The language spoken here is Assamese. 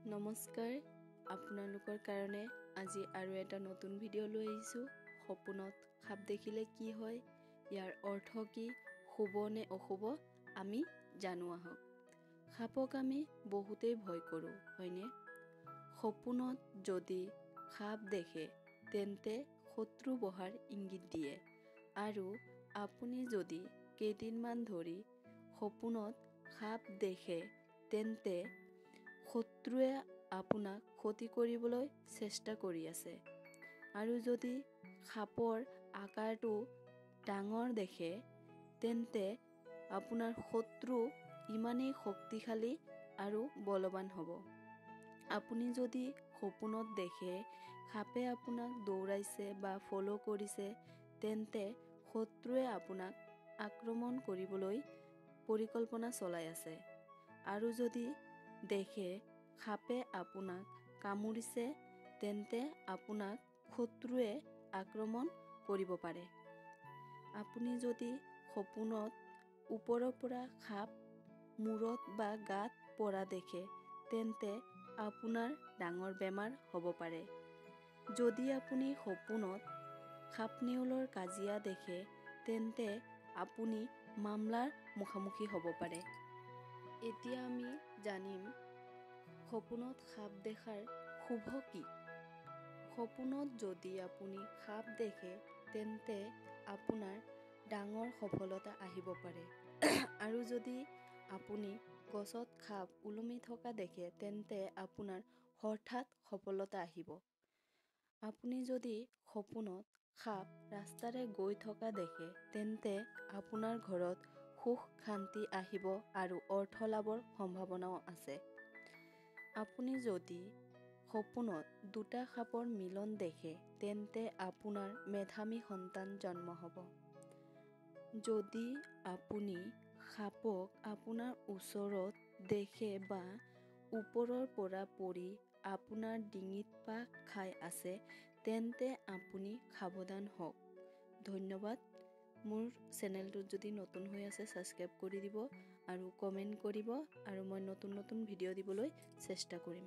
নমস্কাৰ, আপোনালোকৰ কাৰণে আজি আৰু এটা নতুন ভিডিঅ' লৈ আহিছোঁ। সপোনত সাপ দেখিলে কি হয়, ইয়াৰ অৰ্থ কি, শুভ নে অশুভ, আমি জানো আহক। সাপক আমি বহুতেই ভয় কৰোঁ, হয়নে? সপোনত যদি সাপ দেখে তেন্তে শত্ৰু বহাৰ ইংগিত দিয়ে। আৰু আপুনি যদি কেইদিনমান ধৰি সপোনত সাপ দেখে তেন্তে শত্ৰুৱে আপোনাক ক্ষতি কৰিবলৈ চেষ্টা কৰি আছে। আৰু যদি সাপৰ আকাৰটো ডাঙৰ দেখে তেন্তে আপোনাৰ শত্ৰু ইমানেই শক্তিশালী আৰু বলৱান হ'ব। আপুনি যদি সপোনত দেখে সাপে আপোনাক দৌৰাইছে বা ফ'ল' কৰিছে তেন্তে শত্ৰুৱে আপোনাক আক্ৰমণ কৰিবলৈ পৰিকল্পনা চলাই আছে। আৰু যদি দেখে সাপে আপোনাক কামুৰিছে তেন্তে আপোনাক শত্ৰুৱে আক্ৰমণ কৰিব পাৰে। আপুনি যদি সপোনত ওপৰৰ পৰা সাপ মূৰত বা গাত পৰা দেখে তেন্তে আপোনাৰ ডাঙৰ বেমাৰ হ'ব পাৰে। যদি আপুনি সপোনত সাপ-নেউলৰ কাজিয়া দেখে তেন্তে আপুনি মামলাৰ মুখামুখি হ'ব পাৰে। এতিয়া আমি জানিম সপোনত সাপ দেখাৰ শুভ কি। সপোনত যদি আপুনি সাপ দেখে তেন্তে আপোনাৰ ডাঙৰ সফলতা আহিব পাৰে। আৰু যদি আপুনি গছত সাপ ওলমি থকা দেখে তেন্তে আপোনাৰ হঠাৎ সফলতা আহিব। আপুনি যদি সপোনত সাপ ৰাস্তাৰে গৈ থকা দেখে তেন্তে আপোনাৰ ঘৰত সুখ শান্তি আহিব আৰু অৰ্থ লাভৰ সম্ভাৱনাও আছে। আপুনি যদি সপোনত দুটা সাপৰ মিলন দেখে তেন্তে আপোনাৰ মেধাৱী সন্তান জন্ম হ'ব। যদি আপুনি সাপক আপোনাৰ ওচৰত দেখে বা ওপৰৰ পৰা পৰি আপোনাৰ ডিঙিত পাক খাই আছে তেন্তে আপুনি সাৱধান হওক। ধন্যবাদ। মোৰ চেনেলটোত যদি নতুন হৈ আছে ছাবস্ক্ৰাইব কৰি দিব আৰু কমেণ্ট কৰিব আৰু মই নতুন ভিডিঅ' দিবলৈ চেষ্টা কৰিম।